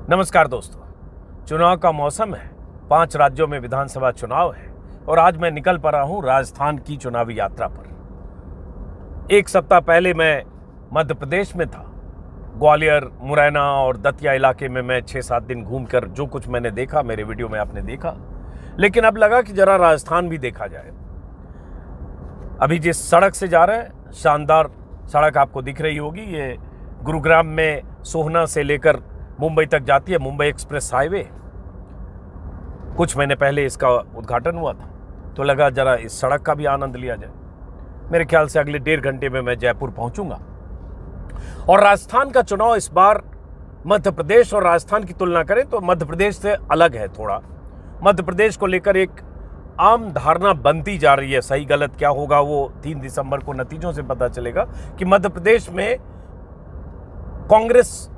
नमस्कार दोस्तों, चुनाव का मौसम है। 5 राज्यों में विधानसभा चुनाव है और आज मैं निकल पड़ा हूं राजस्थान की चुनावी यात्रा पर। एक सप्ताह पहले मैं मध्य प्रदेश में था। ग्वालियर, मुरैना और दतिया इलाके में मैं 6-7 दिन घूमकर जो कुछ मैंने देखा मेरे वीडियो में आपने देखा, लेकिन अब लगा कि जरा राजस्थान भी देखा जाए। अभी जिस सड़क से जा रहे हैं, शानदार सड़क आपको दिख रही होगी। ये गुरुग्राम में सोहना से लेकर मुंबई तक जाती है, मुंबई एक्सप्रेस हाईवे। कुछ महीने पहले इसका उद्घाटन हुआ था, तो लगा जरा इस सड़क का भी आनंद लिया जाए। मेरे ख्याल से अगले 1.5 घंटे में मैं जयपुर पहुंचूंगा। और राजस्थान का चुनाव इस बार मध्य प्रदेश और राजस्थान की तुलना करें तो मध्य प्रदेश से अलग है थोड़ा। मध्य प्रदेश को लेकर एक आम धारणा बनती जा रही है। सही गलत क्या होगा वो 3 दिसंबर को नतीजों से पता चलेगा कि मध्य प्रदेश में कांग्रेस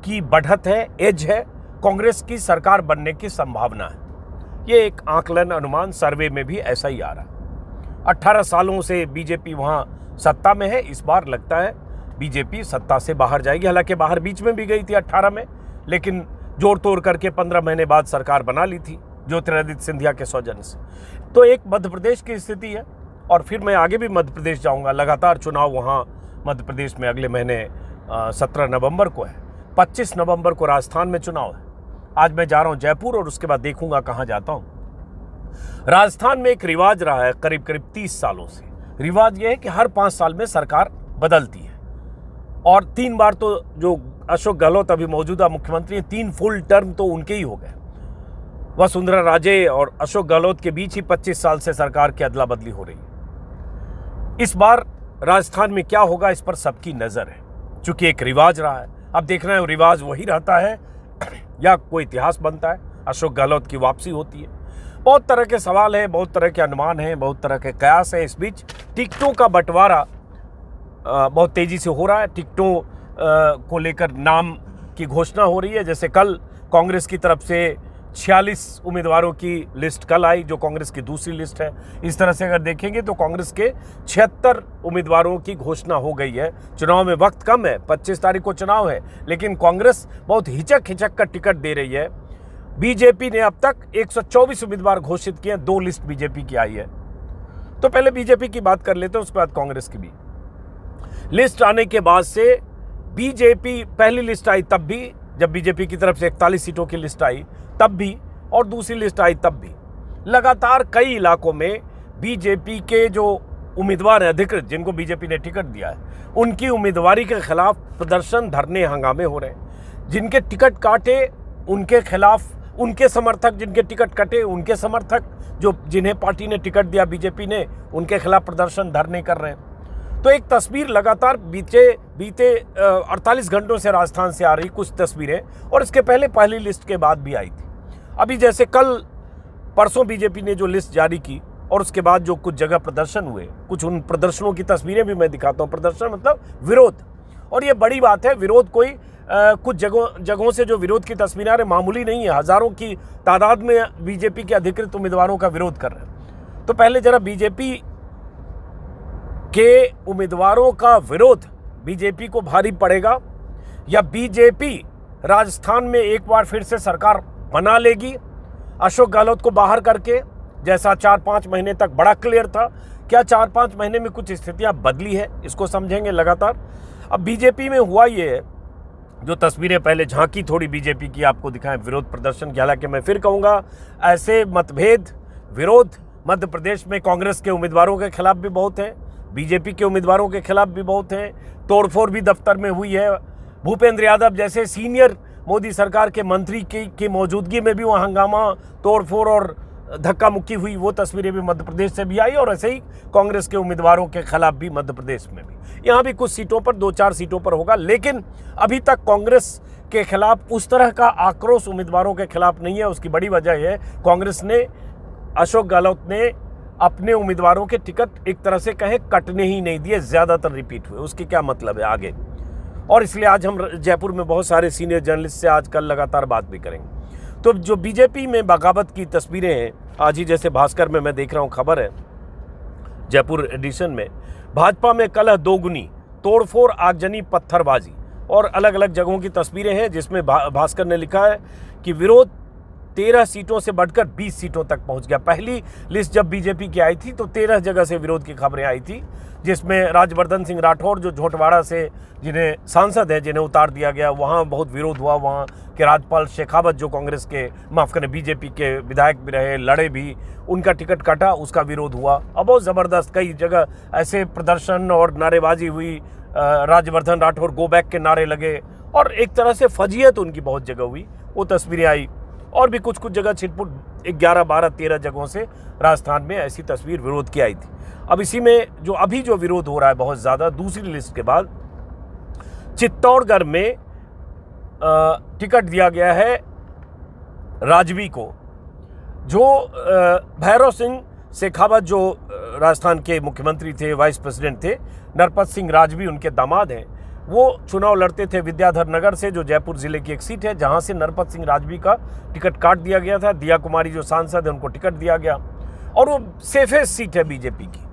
की बढ़त है, एज है, कांग्रेस की सरकार बनने की संभावना है। ये एक आकलन, अनुमान, सर्वे में भी ऐसा ही आ रहा है। 18 सालों से बीजेपी वहां सत्ता में है। इस बार लगता है बीजेपी सत्ता से बाहर जाएगी। हालांकि बाहर बीच में भी गई थी 18 में, लेकिन जोड़ तोड़ करके 15 महीने बाद सरकार बना ली थी ज्योतिरादित्य सिंधिया के सौजन्य से। तो एक मध्य प्रदेश की स्थिति है। और फिर मैं आगे भी मध्य प्रदेश जाऊंगा। लगातार चुनाव वहां मध्य प्रदेश में अगले महीने 17 नवंबर को है। 25 नवंबर को राजस्थान में चुनाव है। आज मैं जा रहा हूं जयपुर और उसके बाद देखूंगा कहां जाता हूं। राजस्थान में एक रिवाज रहा है करीब 30 सालों से। रिवाज यह है कि हर 5 साल में सरकार बदलती है। और 3 बार तो जो अशोक गहलोत अभी मौजूदा मुख्यमंत्री हैं, 3 फुल टर्म तो उनके ही हो गए। वसुंधरा राजे और अशोक गहलोत के बीच ही 25 साल से सरकार की अदला बदली हो रही है। इस बार राजस्थान में क्या होगा इस पर सबकी नजर है, चूंकि एक रिवाज रहा है। अब देखना है रिवाज वही रहता है या कोई इतिहास बनता है, अशोक गहलोत की वापसी होती है। बहुत तरह के सवाल हैं, बहुत तरह के अनुमान हैं, बहुत तरह के कयास हैं। इस बीच टिकटों का बंटवारा बहुत तेजी से हो रहा है। टिकटों को लेकर नाम की घोषणा हो रही है। जैसे कल कांग्रेस की तरफ से 46 उम्मीदवारों की लिस्ट कल आई, जो कांग्रेस की दूसरी लिस्ट है। इस तरह से अगर देखेंगे तो कांग्रेस के 76 उम्मीदवारों की घोषणा हो गई है। चुनाव में वक्त कम है, 25 तारीख को चुनाव है, लेकिन कांग्रेस बहुत हिचक कर टिकट दे रही है। बीजेपी ने अब तक 124 उम्मीदवार घोषित किए, 2 लिस्ट बीजेपी की आई है। तो पहले बीजेपी की बात कर लेते हैं, उसके बाद कांग्रेस की भी। लिस्ट आने के बाद से बीजेपी, पहली लिस्ट आई तब भी जब बीजेपी की तरफ से 41 सीटों की लिस्ट आई तब भी, और दूसरी लिस्ट आई तब भी। लगातार कई इलाकों में बीजेपी के जो उम्मीदवार हैं अधिकृत, जिनको बीजेपी ने टिकट दिया है, उनकी उम्मीदवारी के खिलाफ प्रदर्शन, धरने, हंगामे हो रहे हैं। जिनके टिकट काटे उनके खिलाफ, उनके समर्थक जिनके टिकट कटे उनके समर्थक, जो जिन्हें पार्टी ने टिकट दिया बीजेपी ने, उनके खिलाफ प्रदर्शन, धरने कर रहे हैं। तो एक तस्वीर लगातार बीते 48 घंटों से राजस्थान से आ रही कुछ तस्वीरें, और इसके पहले पहली लिस्ट के बाद भी आई थी। अभी जैसे कल परसों बीजेपी ने जो लिस्ट जारी की और उसके बाद जो कुछ जगह प्रदर्शन हुए, कुछ उन प्रदर्शनों की तस्वीरें भी मैं दिखाता हूँ। प्रदर्शन मतलब विरोध, और ये बड़ी बात है। विरोध कोई कुछ जगहों से जो विरोध की तस्वीरें आ रही मामूली नहीं है। हजारों की तादाद में बीजेपी के अधिकृत उम्मीदवारों का विरोध कर रहे हैं। तो पहले जरा बीजेपी के उम्मीदवारों का विरोध बीजेपी को भारी पड़ेगा, या बीजेपी राजस्थान में एक बार फिर से सरकार बना लेगी अशोक गहलोत को बाहर करके, जैसा 4-5 महीने तक बड़ा क्लियर था। क्या 4-5 महीने में कुछ स्थितियां बदली है, इसको समझेंगे लगातार। अब बीजेपी में हुआ ये है, जो तस्वीरें पहले झांकी थोड़ी बीजेपी की आपको दिखाएं विरोध प्रदर्शन की। हालांकि मैं फिर कहूंगा, ऐसे मतभेद, विरोध मध्य प्रदेश में कांग्रेस के उम्मीदवारों के खिलाफ भी बहुत है, बीजेपी के उम्मीदवारों के खिलाफ भी बहुत है। तोड़फोड़ भी दफ्तर में हुई है। भूपेंद्र यादव जैसे सीनियर मोदी सरकार के मंत्री की मौजूदगी में भी वहाँ हंगामा, तोड़फोड़ और धक्का मुक्की हुई। वो तस्वीरें भी मध्य प्रदेश से भी आई, और ऐसे ही कांग्रेस के उम्मीदवारों के खिलाफ भी मध्य प्रदेश में भी। यहाँ भी कुछ सीटों पर, 2-4 सीटों पर होगा, लेकिन अभी तक कांग्रेस के खिलाफ उस तरह का आक्रोश उम्मीदवारों के खिलाफ नहीं है। उसकी बड़ी वजह है कांग्रेस ने, अशोक गहलोत ने अपने उम्मीदवारों के टिकट एक तरह से कहें कटने ही नहीं दिए, ज्यादातर रिपीट हुए। उसकी क्या मतलब है आगे, और इसलिए आज हम जयपुर में बहुत सारे सीनियर जर्नलिस्ट से आज कल लगातार बात भी करेंगे। तो जो बीजेपी में बगावत की तस्वीरें हैं, आज ही जैसे भास्कर में मैं देख रहा हूं, खबर है जयपुर एडिशन में, भाजपा में कलह दोगुनी, तोड़फोड़, आगजनी, पत्थरबाजी। और अलग अलग जगहों की तस्वीरें हैं जिसमें भास्कर ने लिखा है कि विरोध 13 सीटों से बढ़कर 20 सीटों तक पहुंच गया। पहली लिस्ट जब बीजेपी की आई थी तो 13 जगह से विरोध की खबरें आई थी, जिसमें राज्यवर्धन सिंह राठौर जो झोटवाड़ा से जिन्हें सांसद है जिन्हें उतार दिया गया, वहाँ बहुत विरोध हुआ। वहाँ के राज्यपाल शेखावत जो कांग्रेस के माफ़ करें बीजेपी के विधायक भी रहे, लड़े भी, उनका टिकट कटा, उसका विरोध हुआ। अब बहुत ज़बरदस्त कई जगह ऐसे प्रदर्शन और नारेबाजी हुई, राज्यवर्धन राठौर गो बैक के नारे लगे और एक तरह से फजीयत उनकी बहुत जगह हुई, वो तस्वीरें आई। और भी कुछ जगह छिटपुट 11, 12, 13 जगहों से राजस्थान में ऐसी तस्वीर विरोध की आई थी। अब इसी में जो अभी जो विरोध हो रहा है बहुत ज़्यादा, दूसरी लिस्ट के बाद चित्तौड़गढ़ में टिकट दिया गया है राजवी को, जो भैरव सिंह शेखावत जो राजस्थान के मुख्यमंत्री थे, वाइस प्रेसिडेंट थे, नरपत सिंह राजवी उनके दामाद हैं। वो चुनाव लड़ते थे विद्याधर नगर से, जो जयपुर जिले की एक सीट है, जहां से नरपत सिंह राजवी का टिकट काट दिया गया था। दिया कुमारी जो सांसद है उनको टिकट दिया गया और वो सेफेस्ट सीट है बीजेपी की।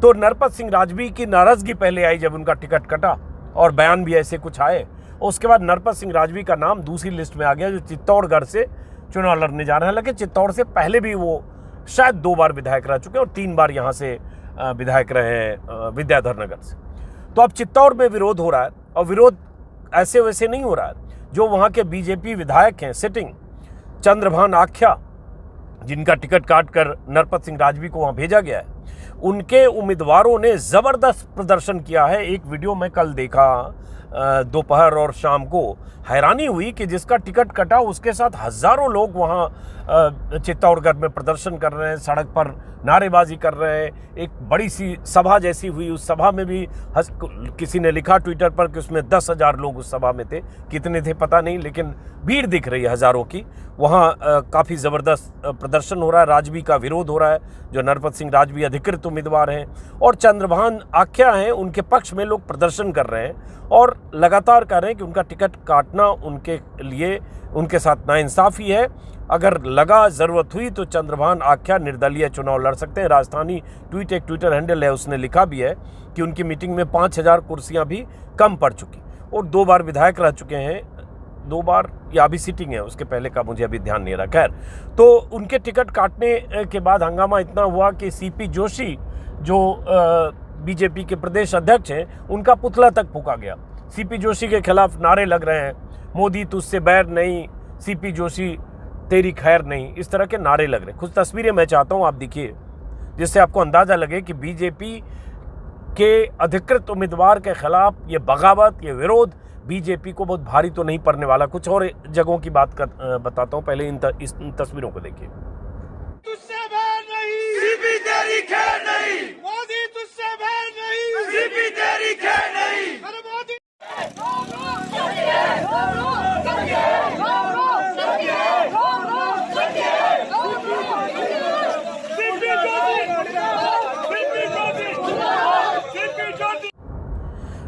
तो नरपत सिंह राजवी की नाराजगी पहले आई जब उनका टिकट कटा और बयान भी ऐसे कुछ आए। उसके बाद नरपत सिंह राजवी का नाम दूसरी लिस्ट में आ गया, जो चित्तौड़गढ़ से चुनाव लड़ने जा रहे हैं। हालांकि चित्तौड़ से पहले भी वो शायद 2 बार विधायक रह चुके हैं और 3 बार यहाँ से विधायक रहे हैं विद्याधर नगर से। तो अब चित्तौड़ में विरोध हो रहा है और विरोध ऐसे वैसे नहीं हो रहा है। जो वहाँ के बीजेपी विधायक हैं सिटिंग, चंद्रभान आख्या, जिनका टिकट काट कर नरपत सिंह राजवी को वहाँ भेजा गया है, उनके उम्मीदवारों ने ज़बरदस्त प्रदर्शन किया है। एक वीडियो में कल देखा दोपहर और शाम को, हैरानी हुई कि जिसका टिकट कटा उसके साथ हज़ारों लोग वहाँ चित्तौड़गढ़ में प्रदर्शन कर रहे हैं, सड़क पर नारेबाजी कर रहे हैं। एक बड़ी सी सभा जैसी हुई, उस सभा में भी किसी ने लिखा ट्विटर पर कि उसमें 10,000 लोग उस सभा में थे, कितने थे पता नहीं, लेकिन भीड़ दिख रही है हज़ारों की। वहाँ काफ़ी ज़बरदस्त प्रदर्शन हो रहा है, राजवी का विरोध हो रहा है, जो नरपत सिंह राजवी अधिकृत उम्मीदवार हैं और चंद्रभान आख्या हैं, उनके पक्ष में लोग प्रदर्शन कर रहे हैं और लगातार कह रहे हैं कि उनका टिकट काटना उनके लिए उनके साथ नाइंसाफ़ी है। अगर लगा ज़रूरत हुई तो चंद्रभान आख्या निर्दलीय चुनाव लड़ सकते हैं। राजस्थानी ट्वीट एक ट्विटर हैंडल है, उसने लिखा भी है कि उनकी मीटिंग में 5,000 कुर्सियां भी कम पड़ चुकी और 2 बार विधायक रह चुके हैं, 2 बार या अभी सिटिंग है, उसके पहले का मुझे अभी ध्यान नहीं रहा। खैर, तो उनके टिकट काटने के बाद हंगामा इतना हुआ कि सीपी जोशी जो बीजेपी के प्रदेश अध्यक्ष हैं, उनका पुतला तक फूंका गया। सीपी जोशी के खिलाफ नारे लग रहे हैं, मोदी तुझसे बैर नहीं, सीपी जोशी तेरी खैर नहीं, इस तरह के नारे लग रहे हैं। कुछ तस्वीरें मैं चाहता हूं आप देखिए, जिससे आपको अंदाजा लगे कि बीजेपी के अधिकृत उम्मीदवार के खिलाफ ये बगावत, ये विरोध बीजेपी को बहुत भारी तो नहीं पड़ने वाला। कुछ और जगहों की बात बताता हूं, पहले इन तस्वीरों को देखिए। तुझसे बैर नहीं, सीपी तेरी खैर नहीं, मोदी तुझसे बैर नहीं, सीपी तेरी खैर नहीं, अरे मोदी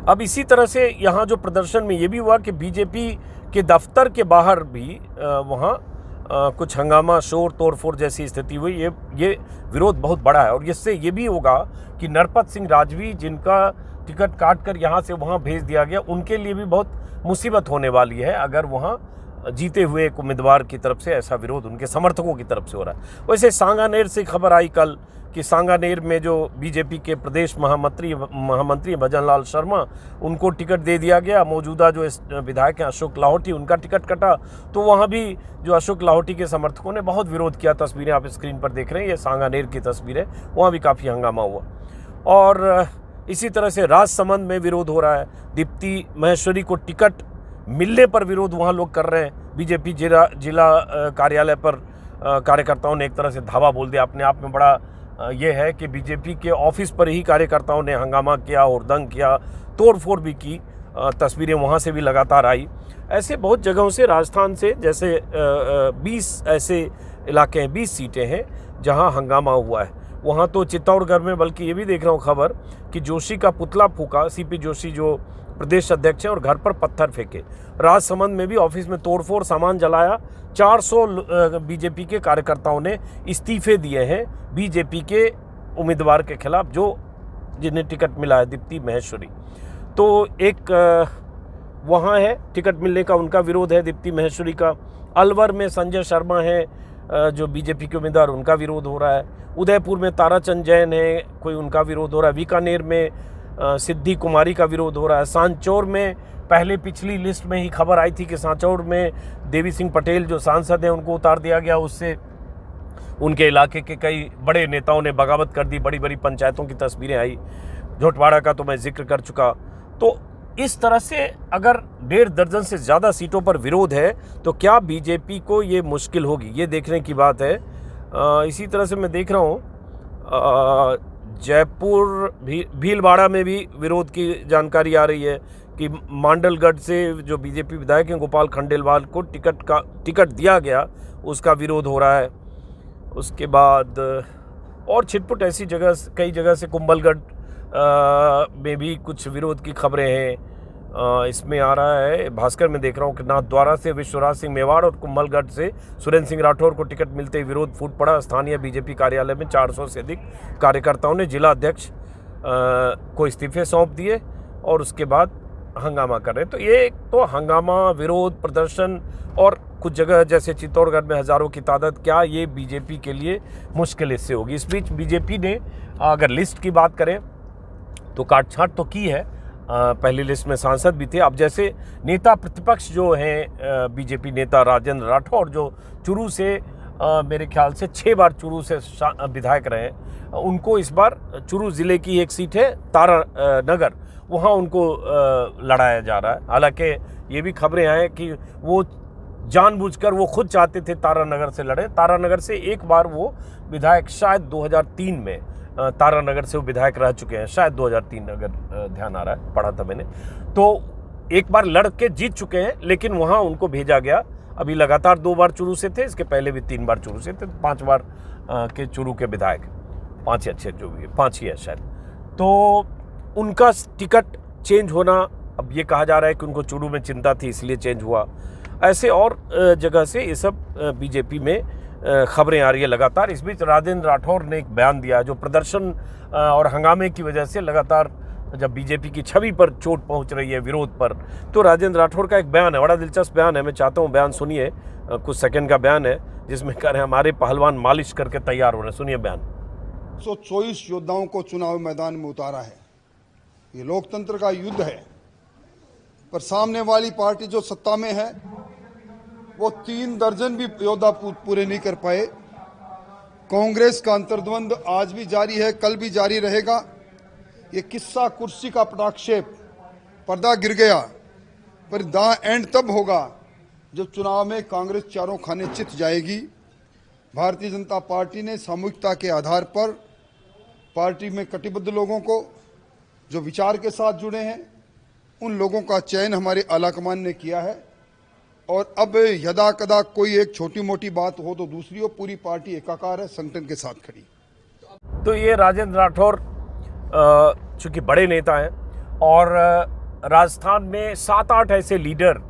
अब इसी तरह से यहाँ जो प्रदर्शन में ये भी हुआ कि बीजेपी के दफ्तर के बाहर भी वहाँ कुछ हंगामा, शोर तोड़फोड़ जैसी स्थिति हुई। ये विरोध बहुत बड़ा है और इससे ये भी होगा कि नरपत सिंह राजवी, जिनका टिकट काट कर यहाँ से वहाँ भेज दिया गया, उनके लिए भी बहुत मुसीबत होने वाली है अगर वहाँ जीते हुए एक उम्मीदवार की तरफ से ऐसा विरोध उनके समर्थकों की तरफ से हो रहा है। वैसे सांगानेर से खबर आई कल कि सांगानेर में जो बीजेपी के प्रदेश महामंत्री भजन लाल शर्मा, उनको टिकट दे दिया गया। मौजूदा जो विधायक हैं अशोक लाहौटी, उनका टिकट कटा। तो वहाँ भी जो अशोक लाहौटी के समर्थकों ने बहुत विरोध किया। तस्वीरें आप स्क्रीन पर देख रहे हैं, ये सांगानेर की तस्वीर है, वहाँ भी काफ़ी हंगामा हुआ। और इसी तरह से राजसमंद में विरोध हो रहा है। दीप्ति महेश्वरी को टिकट मिलने पर विरोध वहाँ लोग कर रहे हैं। बीजेपी जिला कार्यालय पर कार्यकर्ताओं ने एक तरह से धावा बोल दिया। अपने आप में बड़ा ये है कि बीजेपी के ऑफिस पर ही कार्यकर्ताओं ने हंगामा किया और दंग किया, तोड़फोड़ भी की। तस्वीरें वहाँ से भी लगातार आई। ऐसे बहुत जगहों से, राजस्थान से, जैसे 20 ऐसे इलाके हैं, 20 सीटें हैं जहाँ हंगामा हुआ है। वहाँ तो चित्तौड़गढ़ में, बल्कि ये भी देख रहा हूँ खबर कि जोशी का पुतला फूका, सीपी जोशी जो प्रदेश अध्यक्ष हैं, और घर पर पत्थर फेंके। राजसमंद में भी ऑफिस में तोड़फोड़, सामान जलाया। 400 बीजेपी के कार्यकर्ताओं ने इस्तीफे दिए हैं बीजेपी के उम्मीदवार के खिलाफ, जो जिन्हें टिकट मिला है, दीप्ति महेश्वरी। तो एक वहाँ है, टिकट मिलने का उनका विरोध है, दीप्ति महेश्वरी का। अलवर में संजय शर्मा है जो बीजेपी के उम्मीदवार, उनका विरोध हो रहा है। उदयपुर में ताराचंद जैन है, कोई उनका विरोध हो रहा है। बीकानेर में सिद्धि कुमारी का विरोध हो रहा है। सांचौर में पहले पिछली लिस्ट में ही खबर आई थी कि सांचौर में देवी सिंह पटेल जो सांसद हैं उनको उतार दिया गया, उससे उनके इलाके के कई बड़े नेताओं ने बगावत कर दी। बड़ी बड़ी पंचायतों की तस्वीरें आई। झोटवाड़ा का तो मैं जिक्र कर चुका। तो इस तरह से अगर 1.5 दर्जन से ज़्यादा सीटों पर विरोध है तो क्या बीजेपी को ये मुश्किल होगी, ये देखने की बात है। इसी तरह से मैं देख रहा हूँ जयपुर भीलवाड़ा में भी विरोध की जानकारी आ रही है कि मांडलगढ़ से जो बीजेपी विधायक हैं गोपाल खंडेलवाल को टिकट दिया गया, उसका विरोध हो रहा है। उसके बाद और छिटपुट ऐसी जगह, कई जगह से कुंभलगढ़ में भी कुछ विरोध की खबरें हैं। इसमें आ रहा है भास्कर में देख रहा हूँ कि नाथद्वारा से विश्वराज सिंह मेवाड़ और कुंभलगढ़ से सुरेंद्र सिंह राठौर को टिकट मिलते ही विरोध फूट पड़ा। स्थानीय बीजेपी कार्यालय में 400 से अधिक कार्यकर्ताओं ने जिला अध्यक्ष को इस्तीफे सौंप दिए और उसके बाद हंगामा कर रहे हैं। तो ये तो हंगामा, विरोध, प्रदर्शन और कुछ जगह जैसे चित्तौड़गढ़ में हज़ारों की तादाद, क्या ये बीजेपी के लिए मुश्किल इससे होगी। इस बीच बीजेपी ने अगर लिस्ट की बात करें तो काटछांट तो की है। पहली लिस्ट में सांसद भी थे। अब जैसे नेता प्रतिपक्ष जो हैं बीजेपी नेता राजेंद्र राठौर जो चुरू से मेरे ख्याल से 6 बार चुरू से विधायक रहे, उनको इस बार चुरू ज़िले की एक सीट है तारा नगर, वहाँ उनको लड़ाया जा रहा है। हालांकि ये भी खबरें हैं कि वो जानबूझकर वो खुद चाहते थे तारानगर से लड़े। तारानगर से एक बार वो विधायक शायद 2003 में तारानगर से वो विधायक रह चुके हैं, शायद 2003 अगर ध्यान आ रहा है, पढ़ा था मैंने। तो एक बार लड़ के जीत चुके हैं, लेकिन वहाँ उनको भेजा गया। अभी लगातार 2 बार चुरू से थे, इसके पहले भी 3 बार चुरू से थे, 5 बार के चुरू के विधायक, 5 या 6 जो भी है, 5 ही है शायद। तो उनका टिकट चेंज होना, अब ये कहा जा रहा है कि उनको चुरू में चिंता थी इसलिए चेंज हुआ। ऐसे और जगह से ये सब बीजेपी में खबरें आ रही है लगातार। इस बीच राजेंद्र राठौर ने एक बयान दिया जो प्रदर्शन और हंगामे की वजह से लगातार जब बीजेपी की छवि पर चोट पहुंच रही है, विरोध पर, तो राजेंद्र राठौर का एक बयान है, बड़ा दिलचस्प बयान है। मैं चाहता हूं बयान सुनिए, कुछ सेकंड का बयान है जिसमें कह रहे हैं हमारे पहलवान मालिश करके तैयार हो रहे हैं। सुनिए बयान। 124 योद्धाओं को चुनाव मैदान में उतारा है। ये लोकतंत्र का युद्ध है, पर सामने वाली पार्टी जो सत्ता में है वो 3 दर्जन भी योद्धा पूरे नहीं कर पाए। कांग्रेस का अंतर्द्वंद आज भी जारी है, कल भी जारी रहेगा। ये किस्सा कुर्सी का पटाक्षेप, पर्दा गिर गया, पर द एंड तब होगा जब चुनाव में कांग्रेस चारों खाने चित जाएगी। भारतीय जनता पार्टी ने सामूहिकता के आधार पर पार्टी में कटिबद्ध लोगों को, जो विचार के साथ जुड़े हैं, उन लोगों का चयन हमारे आलाकमान ने किया है। और अब यदा कदा कोई एक छोटी मोटी बात हो तो दूसरी हो, पूरी पार्टी एकाकार है, संगठन के साथ खड़ी। तो ये राजेंद्र राठौर चूंकि बड़े नेता हैं और राजस्थान में 7-8 ऐसे लीडर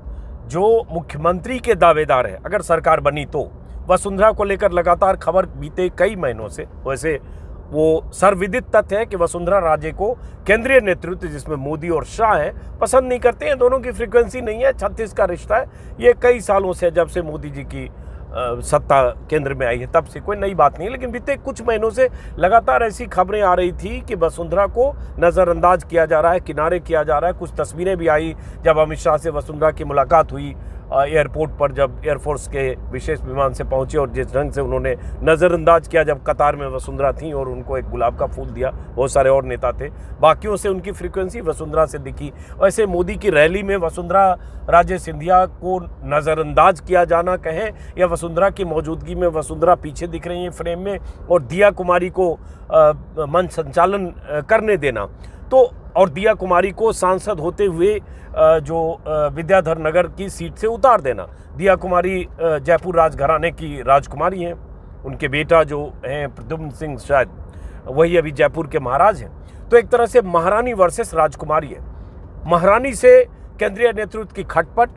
जो मुख्यमंत्री के दावेदार हैं अगर सरकार बनी तो। वसुंधरा को लेकर लगातार खबर बीते कई महीनों से, वैसे वो सर्वविदित तथ्य है कि वसुंधरा राजे को केंद्रीय नेतृत्व जिसमें मोदी और शाह हैं पसंद नहीं करते हैं। दोनों की फ्रीक्वेंसी नहीं है, 36 का रिश्ता है। ये कई सालों से, जब से मोदी जी की सत्ता केंद्र में आई है तब से, कोई नई बात नहीं है। लेकिन बीते कुछ महीनों से लगातार ऐसी खबरें आ रही थी कि वसुंधरा को नज़रअंदाज किया जा रहा है, किनारे किया जा रहा है। कुछ तस्वीरें भी आई जब अमित शाह से वसुंधरा की मुलाकात हुई एयरपोर्ट पर, जब एयरफोर्स के विशेष विमान से पहुंचे और जिस ढंग से उन्होंने नज़रअंदाज किया जब कतार में वसुंधरा थी और उनको एक गुलाब का फूल दिया। बहुत सारे और नेता थे, बाकियों से उनकी फ्रीक्वेंसी वसुंधरा से दिखी। वैसे मोदी की रैली में वसुंधरा राजे सिंधिया को नज़रअंदाज किया जाना कहें, या वसुंधरा की मौजूदगी में वसुंधरा पीछे दिख रही हैं फ्रेम में और दिया कुमारी को मंच संचालन करने देना, तो और दिया कुमारी को सांसद होते हुए जो विद्याधर नगर की सीट से उतार देना। दिया कुमारी जयपुर राजघराने की राजकुमारी हैं, उनके बेटा जो हैं प्रद्युम्न सिंह शायद वही अभी जयपुर के महाराज हैं। तो एक तरह से महारानी वर्सेस राजकुमारी है। महारानी से केंद्रीय नेतृत्व की खटपट,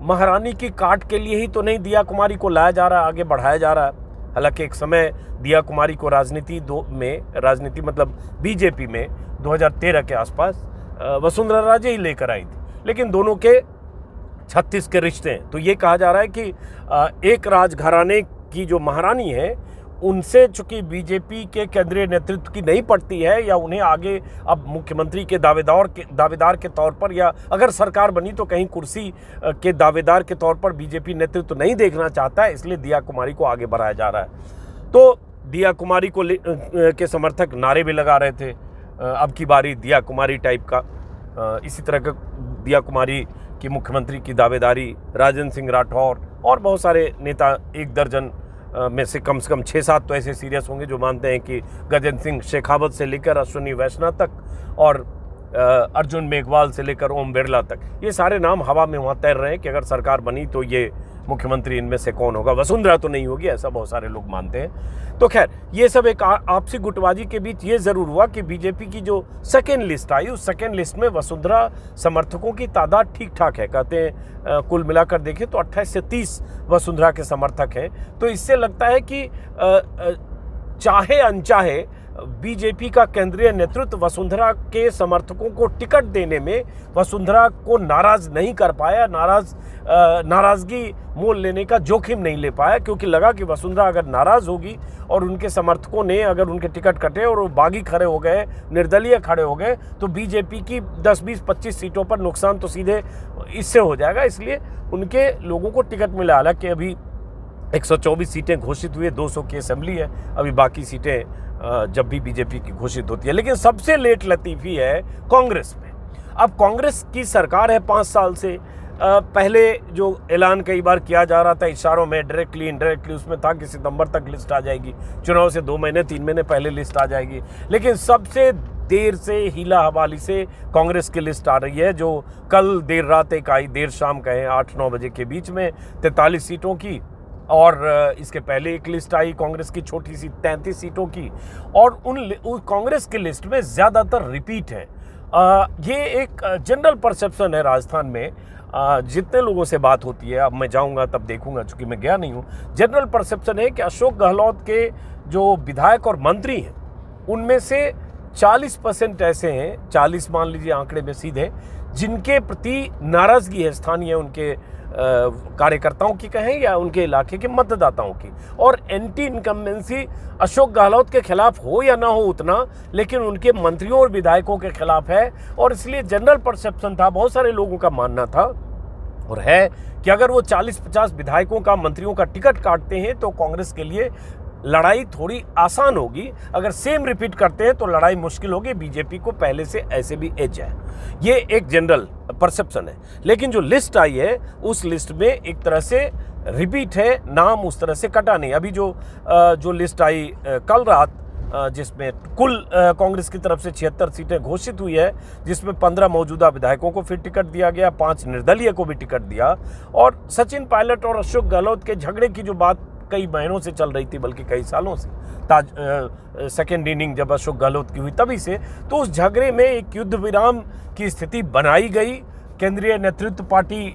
महारानी की काट के लिए ही तो नहीं दिया कुमारी को लाया जा रहा है, आगे बढ़ाया जा रहा है। हालांकि एक समय दिया कुमारी को राजनीति मतलब बीजेपी में 2013 के आसपास वसुंधरा राजे ही लेकर आई थी, लेकिन दोनों के 36 के रिश्ते हैं। तो ये कहा जा रहा है कि एक राजघराने की जो महारानी है उनसे चूंकि बीजेपी के केंद्रीय नेतृत्व की नहीं पड़ती है, या उन्हें आगे अब मुख्यमंत्री के दावेदार के तौर पर, या अगर सरकार बनी तो कहीं कुर्सी के दावेदार के तौर पर बीजेपी नेतृत्व नहीं देखना चाहता है, इसलिए दिया कुमारी को आगे बढ़ाया जा रहा है। तो दिया कुमारी को के समर्थक नारे भी लगा रहे थे, अब की बारी दिया कुमारी टाइप का। इसी तरह का दिया कुमारी की मुख्यमंत्री की दावेदारी राजेंद्र सिंह राठौर और बहुत सारे नेता, एक दर्जन में से कम 6-7 तो ऐसे सीरियस होंगे जो मानते हैं कि गजेंद्र सिंह शेखावत से लेकर अश्विनी वैष्णव तक और अर्जुन मेघवाल से लेकर ओम बिरला तक, ये सारे नाम हवा में वहाँ तैर रहे हैं कि अगर सरकार बनी तो ये मुख्यमंत्री इनमें से कौन होगा। वसुंधरा तो नहीं होगी, ऐसा बहुत सारे लोग मानते हैं। तो खैर, ये सब एक आपसी गुटबाजी के बीच ये जरूर हुआ कि बीजेपी की जो सेकेंड लिस्ट आई, उस सेकेंड लिस्ट में वसुंधरा समर्थकों की तादाद ठीक ठाक है। कहते हैं कुल मिलाकर देखें तो 28 से 30 वसुंधरा के समर्थक हैं। तो इससे लगता है कि चाहे अनचाहे बीजेपी का केंद्रीय नेतृत्व वसुंधरा के समर्थकों को टिकट देने में वसुंधरा को नाराज नहीं कर पाया, नाराजगी मोल लेने का जोखिम नहीं ले पाया, क्योंकि लगा कि वसुंधरा अगर नाराज होगी और उनके समर्थकों ने अगर उनके टिकट कटे और वो बागी खड़े हो गए, निर्दलीय खड़े हो गए, तो बीजेपी की 10, 20, 25 सीटों पर नुकसान तो सीधे इससे हो जाएगा। इसलिए उनके लोगों को टिकट मिला। हालांकि अभी 124 सीटें घोषित हुई है, 200 की असेंबली है, अभी बाकी सीटें जब भी बीजेपी की घोषित होती है। लेकिन सबसे लेट लतीफ़ी है कांग्रेस में। अब कांग्रेस की सरकार है 5 साल से। पहले जो ऐलान कई बार किया जा रहा था इशारों में, डायरेक्टली इनडायरेक्टली, उसमें था कि सितंबर तक लिस्ट आ जाएगी, चुनाव से 2 महीने 3 महीने पहले लिस्ट आ जाएगी। लेकिन सबसे देर से, हीला हवाली से कांग्रेस की लिस्ट आ रही है, जो कल देर रात एक आई, देर शाम कहें 8-9 बजे के बीच में, 43 सीटों की। और इसके पहले एक लिस्ट आई कांग्रेस की छोटी सी 33 सीटों की, और उन कांग्रेस की लिस्ट में ज़्यादातर रिपीट है। ये एक जनरल परसेप्शन है राजस्थान में। जितने लोगों से बात होती है, अब मैं जाऊंगा तब देखूंगा, चूंकि मैं गया नहीं हूं, जनरल परसेप्शन है कि अशोक गहलोत के जो विधायक और मंत्री हैं उनमें से 40% ऐसे हैं, 40 मान लीजिए आंकड़े में सीधे, जिनके प्रति नाराजगी है स्थानीय उनके कार्यकर्ताओं की कहें या उनके इलाके के मतदाताओं की। और एंटी इनकम्बेंसी अशोक गहलोत के खिलाफ हो या ना हो उतना, लेकिन उनके मंत्रियों और विधायकों के खिलाफ है। और इसलिए जनरल परसेप्शन था, बहुत सारे लोगों का मानना था और है कि अगर वो 40-50 विधायकों का, मंत्रियों का टिकट काटते हैं तो कांग्रेस के लिए लड़ाई थोड़ी आसान होगी। अगर सेम रिपीट करते हैं तो लड़ाई मुश्किल होगी। बीजेपी को पहले से ऐसे भी एज है, ये एक जनरल परसेप्शन है। लेकिन जो लिस्ट आई है उस लिस्ट में एक तरह से रिपीट है, नाम उस तरह से कटा नहीं। अभी जो लिस्ट आई कल रात, जिसमें कुल कांग्रेस की तरफ से 76 सीटें घोषित हुई है, जिसमें 15 मौजूदा विधायकों को फिर टिकट दिया गया, 5 निर्दलीय को भी टिकट दिया। और सचिन पायलट और अशोक गहलोत के झगड़े की जो बात कई महीनों से चल रही थी, बल्कि कई सालों से, सेकेंड इनिंग जब अशोक गहलोत की हुई तभी से, तो उस झगड़े में एक युद्ध विराम की स्थिति बनाई गई। केंद्रीय नेतृत्व, पार्टी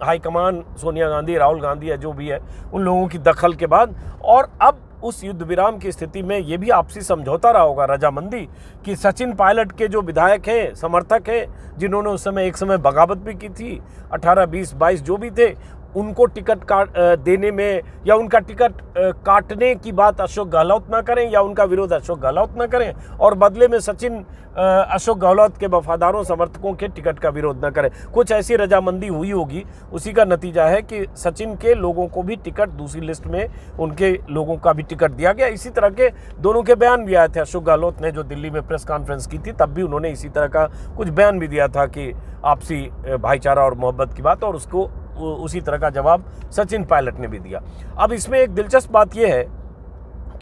हाईकमान, सोनिया गांधी, राहुल गांधी या जो भी है, उन लोगों की दखल के बाद, और अब उस युद्ध विराम की स्थिति में ये भी आपसी समझौता रहा होगा, रजामंदी, कि सचिन पायलट के जो विधायक हैं, समर्थक हैं, जिन्होंने उस समय एक समय बगावत भी की थी, 18, 20, 22 जो भी थे, उनको टिकट देने में या उनका टिकट काटने की बात अशोक गहलोत ना करें, या उनका विरोध अशोक गहलोत ना करें, और बदले में सचिन अशोक गहलोत के वफादारों, समर्थकों के टिकट का विरोध ना करें। कुछ ऐसी रजामंदी हुई होगी। उसी का नतीजा है कि सचिन के लोगों को भी टिकट, दूसरी लिस्ट में उनके लोगों का भी टिकट दिया गया। इसी तरह के दोनों के बयान भी आए थे। अशोक गहलोत ने जो दिल्ली में प्रेस कॉन्फ्रेंस की थी, तब भी उन्होंने इसी तरह का कुछ बयान भी दिया था कि आपसी भाईचारा और मोहब्बत की बात, और उसको उसी तरह का जवाब सचिन पायलट ने भी दिया। अब इसमें एक दिलचस्प बात यह है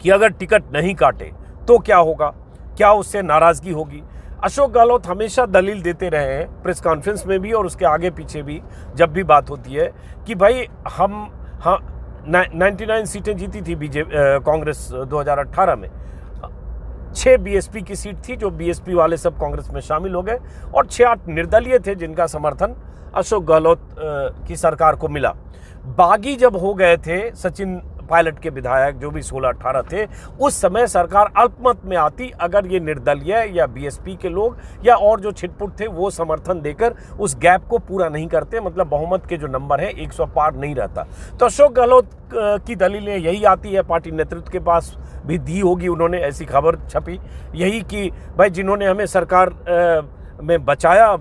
कि अगर टिकट नहीं काटे तो क्या होगा, क्या उससे नाराजगी होगी। अशोक गहलोत हमेशा दलील देते रहे हैं, प्रेस कॉन्फ्रेंस में भी और उसके आगे पीछे भी जब भी बात होती है, कि भाई हम 99 सीटें जीती थी कांग्रेस 2018 में, 6 बीएसपी की सीट थी, जो बीएसपी वाले सब कांग्रेस में शामिल हो गए, और 6-8 निर्दलीय थे जिनका समर्थन अशोक गहलोत की सरकार को मिला। बागी जब हो गए थे सचिन पायलट के विधायक जो भी 16-18 थे, उस समय सरकार अल्पमत में आती अगर ये निर्दलीय या बीएसपी के लोग या और जो छिटपुट थे वो समर्थन देकर उस गैप को पूरा नहीं करते, मतलब बहुमत के जो नंबर है 100 पार नहीं रहता। तो अशोक गहलोत की दलीलें यही आती है, पार्टी नेतृत्व के पास भी दी होगी उन्होंने, ऐसी खबर छपी यही कि भाई जिन्होंने हमें सरकार में बचाया,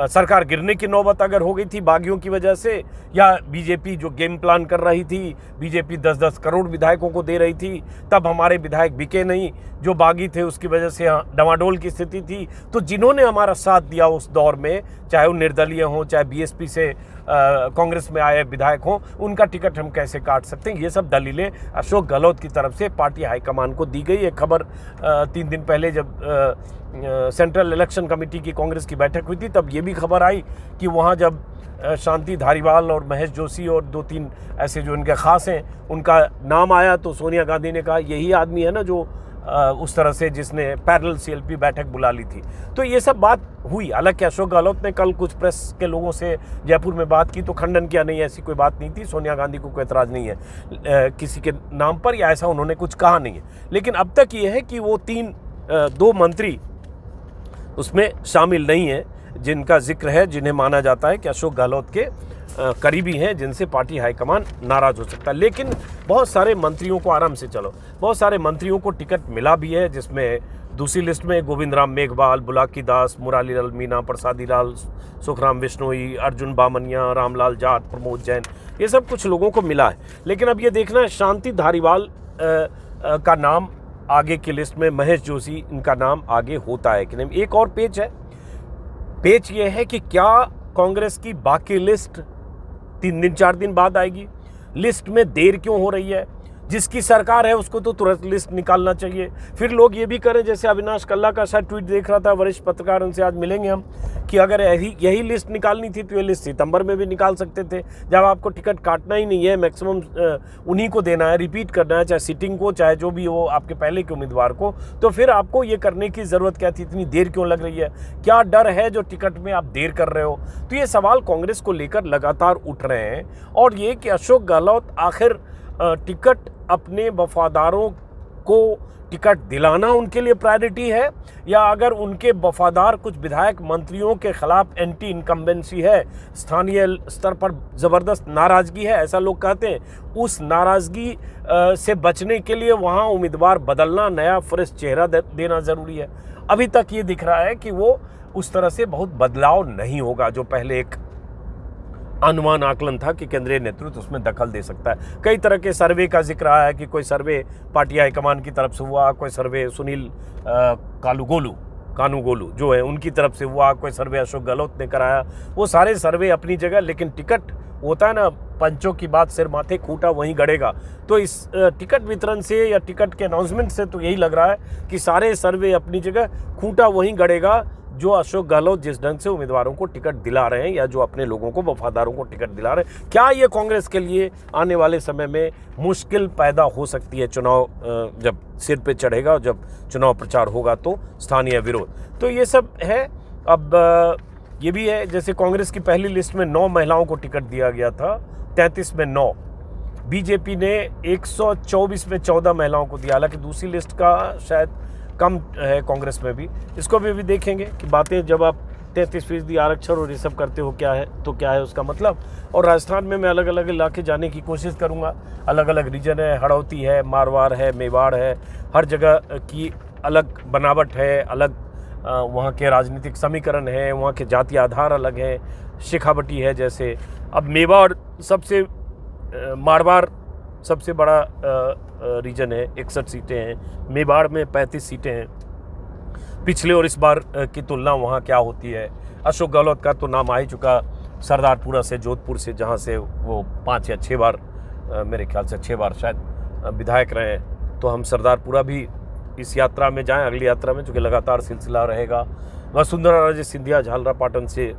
सरकार गिरने की नौबत अगर हो गई थी बागियों की वजह से, या बीजेपी जो गेम प्लान कर रही थी, बीजेपी 10-10 करोड़ विधायकों को दे रही थी, तब हमारे विधायक बिके नहीं, जो बागी थे उसकी वजह से यहाँ डमाडोल की स्थिति थी। तो जिन्होंने हमारा साथ दिया उस दौर में, चाहे वो निर्दलीय हों, चाहे बीएसपी से कांग्रेस में आए विधायक हों, उनका टिकट हम कैसे काट सकते हैं, ये सब दलीलें अशोक गहलोत की तरफ से पार्टी हाईकमान को दी गई। एक खबर 3 दिन पहले जब सेंट्रल इलेक्शन कमेटी की कांग्रेस की बैठक हुई थी, तब ये भी खबर आई कि वहाँ जब शांति धारीवाल और महेश जोशी और 2-3 ऐसे जो इनके खास हैं उनका नाम आया, तो सोनिया गांधी ने कहा यही आदमी है ना जो उस तरह से जिसने पैरेलल सीएलपी बैठक बुला ली थी। तो ये सब बात हुई। हालांकि अशोक गहलोत ने कल कुछ प्रेस के लोगों से जयपुर में बात की तो खंडन किया, नहीं ऐसी कोई बात नहीं थी, सोनिया गांधी को कोई एतराज़ नहीं है किसी के नाम पर, या ऐसा उन्होंने कुछ कहा नहीं है। लेकिन अब तक ये है कि वो 2 मंत्री उसमें शामिल नहीं है जिनका जिक्र है, जिन्हें माना जाता है कि अशोक गहलोत के करीबी हैं, जिनसे पार्टी हाईकमान नाराज़ हो सकता है। लेकिन बहुत सारे मंत्रियों को आराम से चलो, बहुत सारे मंत्रियों को टिकट मिला भी है, जिसमें दूसरी लिस्ट में गोविंद राम मेघवाल, बुलाकी दास, मुरारी लाल मीणा, प्रसादी लाल, सुखराम बिश्नोई, अर्जुन बामनिया, रामलाल जाट, प्रमोद जैन, ये सब कुछ लोगों को मिला है। लेकिन अब ये देखना है शांति धारीवाल का नाम आगे की लिस्ट में, महेश जोशी इनका नाम आगे होता है कि नहीं। एक और पेच है, पेच ये है कि क्या कांग्रेस की बाकी लिस्ट 3 दिन 4 दिन बाद आएगी, लिस्ट में देर क्यों हो रही है, जिसकी सरकार है उसको तो तुरंत लिस्ट निकालना चाहिए। फिर लोग ये भी करें, जैसे अविनाश कल्ला का शायद ट्वीट देख रहा था, वरिष्ठ पत्रकार, उनसे आज मिलेंगे हम, कि अगर यही लिस्ट निकालनी थी तो ये लिस्ट सितंबर में भी निकाल सकते थे, जब आपको टिकट काटना ही नहीं है, मैक्सिमम उन्हीं को देना है, रिपीट करना है, चाहे सिटिंग को चाहे जो भी हो आपके पहले के उम्मीदवार को, तो फिर आपको ये करने की ज़रूरत क्या थी, इतनी देर क्यों लग रही है, क्या डर है जो टिकट में आप देर कर रहे हो। तो ये सवाल कांग्रेस को लेकर लगातार उठ रहे हैं, और ये कि अशोक गहलोत आखिर टिकट अपने वफादारों को टिकट दिलाना उनके लिए प्रायोरिटी है, या अगर उनके वफादार कुछ विधायक मंत्रियों के खिलाफ एंटी इनकम्बेंसी है, स्थानीय स्तर पर ज़बरदस्त नाराज़गी है, ऐसा लोग कहते हैं, उस नाराज़गी से बचने के लिए वहाँ उम्मीदवार बदलना, नया फ्रेश चेहरा देना ज़रूरी है। अभी तक ये दिख रहा है कि वो उस तरह से बहुत बदलाव नहीं होगा जो पहले एक अनुमान आकलन था कि केंद्रीय नेतृत्व उसमें दखल दे सकता है। कई तरह के सर्वे का जिक्र आया है कि कोई सर्वे पार्टी हाईकमान की तरफ से हुआ, कोई सर्वे सुनील कानूगोलू जो है उनकी तरफ से हुआ, कोई सर्वे अशोक गहलोत ने कराया। वो सारे सर्वे अपनी जगह, लेकिन टिकट होता है ना, पंचों की बात सिर माथे, खूंटा वहीं गड़ेगा। तो इस टिकट वितरण से या टिकट के अनाउंसमेंट से तो यही लग रहा है कि सारे सर्वे अपनी जगह, खूंटा वहीं गड़ेगा जो अशोक गहलोत जिस ढंग से उम्मीदवारों को टिकट दिला रहे हैं, या जो अपने लोगों को, वफादारों को टिकट दिला रहे हैं। क्या ये कांग्रेस के लिए आने वाले समय में मुश्किल पैदा हो सकती है, चुनाव जब सिर पे चढ़ेगा और जब चुनाव प्रचार होगा तो स्थानीय विरोध, तो ये सब है। अब ये भी है, जैसे कांग्रेस की पहली लिस्ट में 9 महिलाओं को टिकट दिया गया था, 33 में 9, बीजेपी ने 124 में 14 महिलाओं को दिया। हालांकि दूसरी लिस्ट का शायद कम है कांग्रेस में भी, इसको भी देखेंगे कि बातें जब आप 33% आरक्षण और ये सब करते हो क्या है, तो क्या है उसका मतलब। और राजस्थान में मैं अलग अलग इलाके जाने की कोशिश करूंगा, अलग अलग रीजन है, हड़ौती है, मारवाड़ है, मेवाड़ है, हर जगह की अलग बनावट है, अलग वहाँ के राजनीतिक समीकरण है, वहाँ के जातीय आधार अलग है, शेखावटी है जैसे। अब मेवाड़ सबसे, मारवाड़ सबसे बड़ा रीजन है, 61 सीटें हैं, मेवाड़ में 35 सीटें हैं। पिछले और इस बार की तुलना वहाँ क्या होती है। अशोक गहलोत का तो नाम आ ही चुका सरदारपुरा से, जोधपुर से, जहाँ से वो 5 या 6 बार, मेरे ख्याल से 6 बार शायद विधायक रहे हैं। तो हम सरदारपुरा भी इस यात्रा में जाएं, अगली यात्रा में, चूँकि लगातार सिलसिला रहेगा। वसुंधरा राजे सिंधिया झालरापाटन से,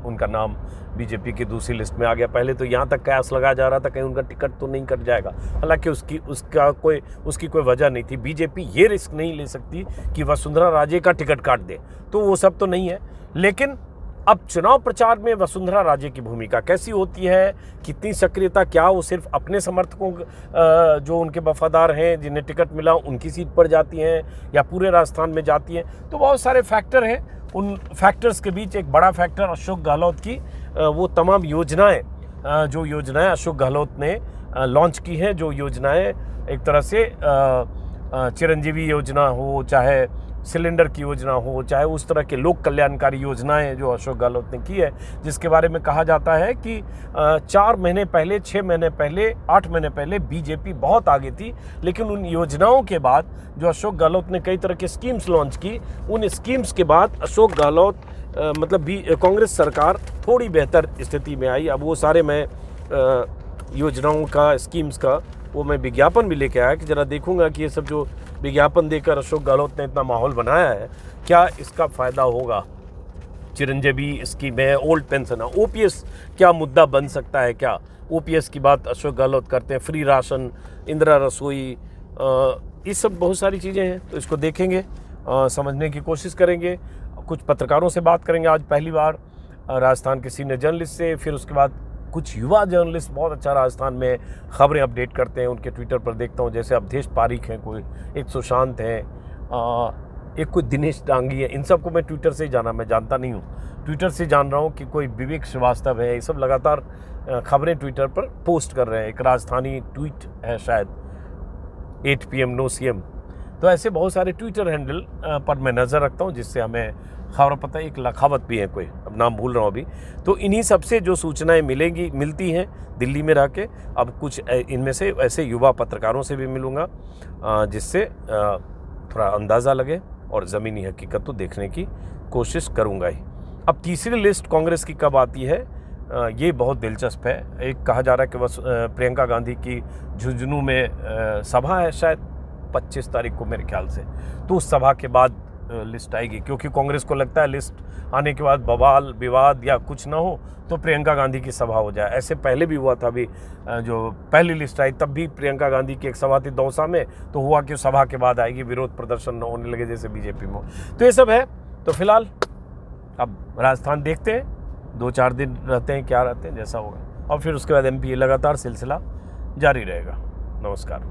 उनका नाम बीजेपी की दूसरी लिस्ट में आ गया। पहले तो यहाँ तक कयास लगाया जा रहा था कहीं उनका टिकट तो नहीं कट जाएगा, हालांकि उसकी कोई वजह नहीं थी। बीजेपी ये रिस्क नहीं ले सकती कि वसुंधरा राजे का टिकट काट दे, तो वो सब तो नहीं है। लेकिन अब चुनाव प्रचार में वसुंधरा राजे की भूमिका कैसी होती है, कितनी सक्रियता, क्या वो सिर्फ अपने समर्थकों जो उनके वफादार हैं जिन्हें टिकट मिला उनकी सीट पर जाती हैं या पूरे राजस्थान में जाती हैं, तो बहुत सारे फैक्टर हैं। उन फैक्टर्स के बीच एक बड़ा फैक्टर अशोक गहलोत की वो तमाम योजनाएं, जो योजनाएं अशोक गहलोत ने लॉन्च की हैं, जो योजनाएं एक तरह से चिरंजीवी योजना हो, चाहे सिलेंडर की योजना हो, चाहे उस तरह के लोक कल्याणकारी योजनाएं जो अशोक गहलोत ने की है, जिसके बारे में कहा जाता है कि 4 महीने पहले, 6 महीने पहले, 8 महीने पहले बीजेपी बहुत आगे थी, लेकिन उन योजनाओं के बाद जो अशोक गहलोत ने कई तरह के स्कीम्स लॉन्च की, उन स्कीम्स के बाद अशोक गहलोत मतलब कांग्रेस सरकार थोड़ी बेहतर स्थिति में आई। अब वो सारे मैं योजनाओं का, स्कीम्स का वो मैं विज्ञापन भी लेके आया कि ज़रा देखूंगा कि ये सब जो विज्ञापन देकर अशोक गहलोत ने इतना माहौल बनाया है, क्या इसका फ़ायदा होगा। चिरंजीवी स्कीम है, ओल्ड पेंशन है, ओपीएस क्या मुद्दा बन सकता है, क्या ओपीएस की बात अशोक गहलोत करते हैं, फ्री राशन, इंदिरा रसोई, ये सब बहुत सारी चीज़ें हैं। तो इसको देखेंगे, समझने की कोशिश करेंगे, कुछ पत्रकारों से बात करेंगे आज पहली बार, राजस्थान के सीनियर जर्नलिस्ट से, फिर उसके बाद कुछ युवा जर्नलिस्ट बहुत अच्छा राजस्थान में खबरें अपडेट करते हैं, उनके ट्विटर पर देखता हूँ, जैसे अवधेश पारीक हैं, कोई एक सुशांत हैं, एक कोई दिनेश डांगी है। इन सबको मैं ट्विटर से ही जाना, मैं जानता नहीं हूँ, ट्विटर से जान रहा हूँ कि कोई विवेक श्रीवास्तव है, ये सब लगातार खबरें ट्विटर पर पोस्ट कर रहे हैं। एक राजधानी ट्वीट है शायद 8 PM नो CM, तो ऐसे बहुत सारे ट्विटर हैंडल पर मैं नज़र रखता हूँ, जिससे हमें खबर पता है। एक लखावत भी है कोई, अब नाम भूल रहा हूँ अभी। तो इन्हीं सब से जो सूचनाएं मिलती हैं दिल्ली में रह के, अब कुछ इनमें से ऐसे युवा पत्रकारों से भी मिलूँगा, जिससे थोड़ा अंदाज़ा लगे और ज़मीनी हकीकत तो देखने की कोशिश करूँगा ही। अब तीसरी लिस्ट कांग्रेस की कब आती है, ये बहुत दिलचस्प है। एक कहा जा रहा है कि बस प्रियंका गांधी की झुंझुनू में सभा है शायद 25 तारीख को मेरे ख्याल से, तो उस सभा के बाद लिस्ट आएगी, क्योंकि कांग्रेस को लगता है लिस्ट आने के बाद बवाल विवाद या कुछ ना हो तो प्रियंका गांधी की सभा हो जाए। ऐसे पहले भी हुआ था, अभी जो पहली लिस्ट आई तब भी प्रियंका गांधी की एक सभा थी दौसा में, तो हुआ कि सभा के बाद आएगी, विरोध प्रदर्शन न होने लगे जैसे बीजेपी में। तो ये सब है। तो फिलहाल अब राजस्थान देखते हैं, 2-4 दिन रहते हैं, क्या रहते हैं जैसा होगा, और फिर उसके बाद MP लगातार सिलसिला जारी रहेगा। नमस्कार।